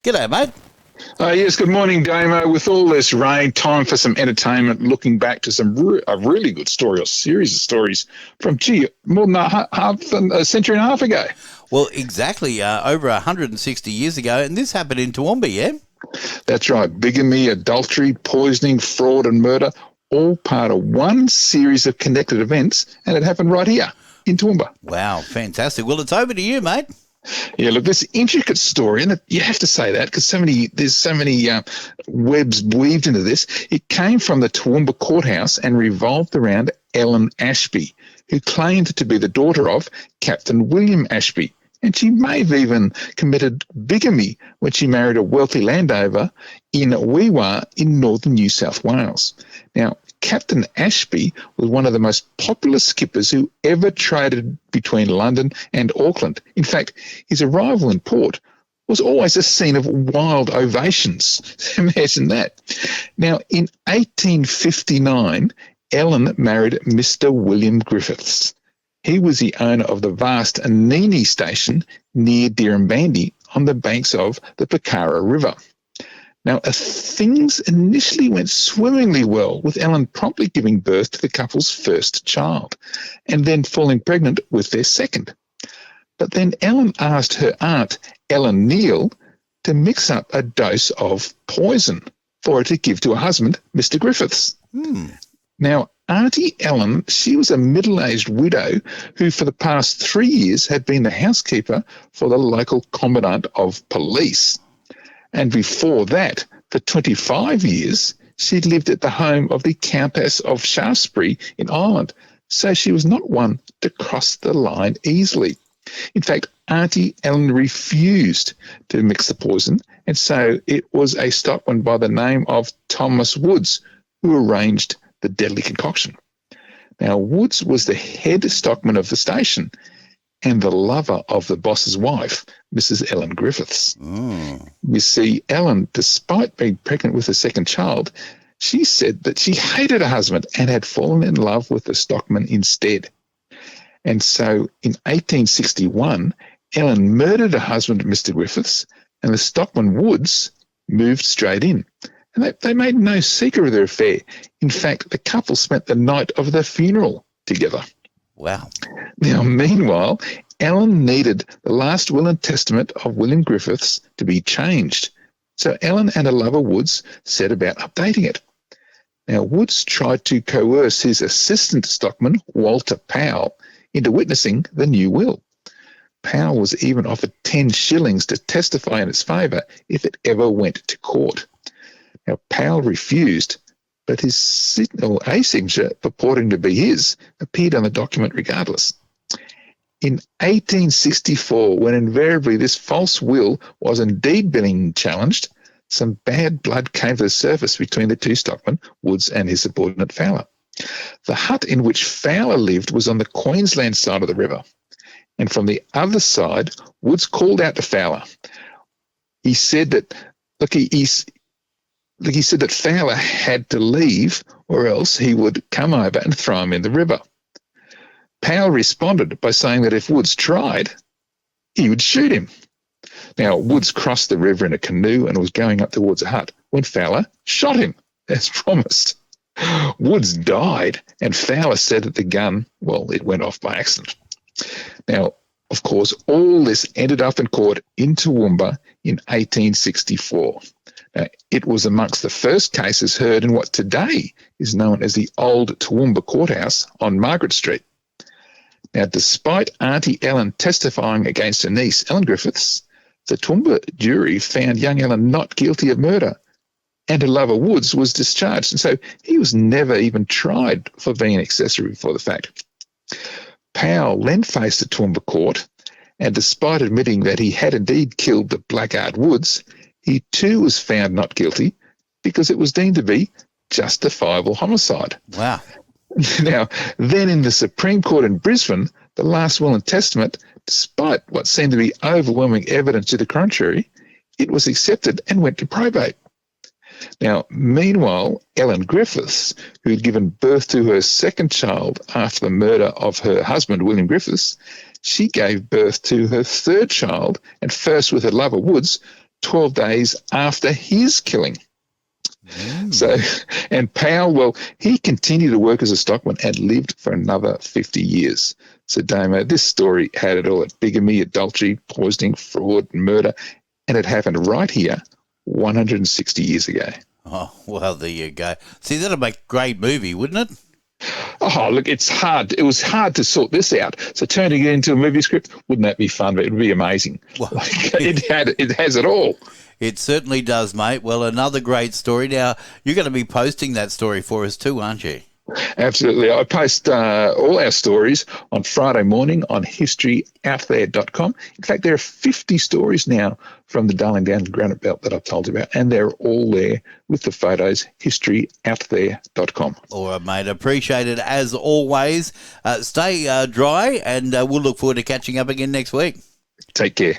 G'day, mate. Yes, good morning, Damo. With all this rain, time for some entertainment. Looking back to a really good story or series of stories from, more than a century and a half ago. Well, exactly. Over 160 years ago, and this happened in Toowoomba, yeah? That's right. Bigamy, adultery, poisoning, fraud, and murder, all part of one series of connected events, and it happened right here in Toowoomba. Wow, fantastic. Well, it's over to you, mate. Yeah, look, this intricate story, and you have to say that because there's so many webs weaved into this. It came from the Toowoomba courthouse and revolved around Ellen Ashby, who claimed to be the daughter of Captain William Ashby. And she may have even committed bigamy when she married a wealthy landowner in Weewa in northern New South Wales. Now, Captain Ashby was one of the most popular skippers who ever traded between London and Auckland. In fact, his arrival in port was always a scene of wild ovations. Imagine that. Now, in 1859, Ellen married Mr. William Griffiths. He was the owner of the vast Anini station near Dirrambandi on the banks of the Picara River. Now, things initially went swimmingly well, with Ellen promptly giving birth to the couple's first child and then falling pregnant with their second. But then Ellen asked her aunt, Ellen Neal, to mix up a dose of poison for her to give to her husband, Mr. Griffiths. Now, Auntie Ellen, she was a middle-aged widow who for the past 3 years had been the housekeeper for the local commandant of police. And before that, for 25 years, she'd lived at the home of the Countess of Shaftesbury in Ireland, so she was not one to cross the line easily. In fact, Auntie Ellen refused to mix the poison, and so it was a stockman by the name of Thomas Woods who arranged the deadly concoction. Now, Woods was the head stockman of the station and the lover of the boss's wife, Mrs. Ellen Griffiths. You see, Ellen, despite being pregnant with a second child, she said that she hated her husband and had fallen in love with the stockman instead. And so in 1861, Ellen murdered her husband, Mr. Griffiths, and the stockman Woods moved straight in. And they made no secret of their affair. In fact, the couple spent the night of the funeral together. Wow. Now, meanwhile, Ellen needed the last will and testament of William Griffiths to be changed. So Ellen and her lover Woods set about updating it. Now, Woods tried to coerce his assistant stockman, Walter Powell, into witnessing the new will. Powell was even offered 10 shillings to testify in its favour if it ever went to court. Now, Powell refused, but a signature purporting to be his appeared on the document regardless. In 1864, when invariably this false will was indeed being challenged, some bad blood came to the surface between the two stockmen, Woods and his subordinate Fowler. The hut in which Fowler lived was on the Queensland side of the river, and from the other side, Woods called out to Fowler. He said that, he said that Fowler had to leave or else he would come over and throw him in the river. Powell responded by saying that if Woods tried, he would shoot him. Now, Woods crossed the river in a canoe and was going up towards a hut when Fowler shot him, as promised. Woods died, and Fowler said that the gun, well, it went off by accident. Now, of course, all this ended up in court in Toowoomba in 1864. Now, it was amongst the first cases heard in what today is known as the Old Toowoomba Courthouse on Margaret Street. Now, despite Auntie Ellen testifying against her niece, Ellen Griffiths, the Toowoomba jury found young Ellen not guilty of murder, and her lover Woods was discharged, and so he was never even tried for being an accessory before the fact. Powell then faced the Toowoomba court, and despite admitting that he had indeed killed the blackguard Woods, he too was found not guilty because it was deemed to be justifiable homicide. Wow. Now, then in the Supreme Court in Brisbane, the last will and testament, despite what seemed to be overwhelming evidence to the contrary, it was accepted and went to probate. Now, meanwhile, Ellen Griffiths, who had given birth to her second child after the murder of her husband, William Griffiths, she gave birth to her third child, and first with her lover Woods, 12 days after his killing. Mm. So, and Powell, well, he continued to work as a stockman and lived for another 50 years. So, Damo, this story had it all: bigamy, adultery, poisoning, fraud, murder, and it happened right here 160 years ago. Oh, well, there you go. See, that'd make a great movie, wouldn't it? Oh, look, it's hard. It was hard to sort this out. So turning it into a movie script, wouldn't that be fun? It would be amazing. Well, It has it all. It certainly does, mate. Well, another great story. Now, you're going to be posting that story for us too, aren't you? Absolutely. I post all our stories on Friday morning on historyouthere.com. In fact, there are 50 stories now from the Darling Downs Granite Belt that I've told you about, and they're all there with the photos, historyouthere.com. All right, mate. Appreciate it as always. Stay dry, and we'll look forward to catching up again next week. Take care.